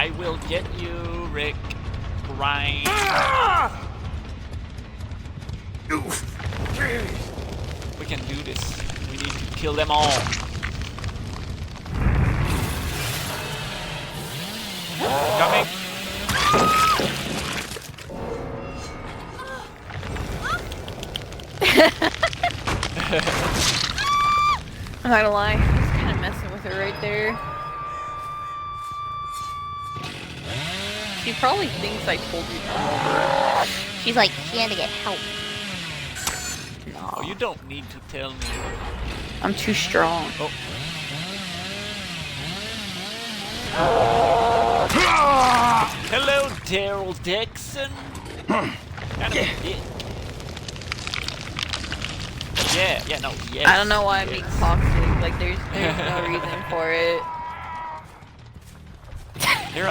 I will get you, Rick. Grind. We can do this. We need to kill them all. Coming. I'm not gonna lie, he's kind of messing with her right there. She probably thinks I told you to come over. She's like, she had to get help. No. Oh, you don't need to tell me. I'm too strong. Oh. Hello, Daryl Dixon. Kind of a dick. Yeah, no, yes. I don't know why I'm being toxic. Like, there's no reason for it.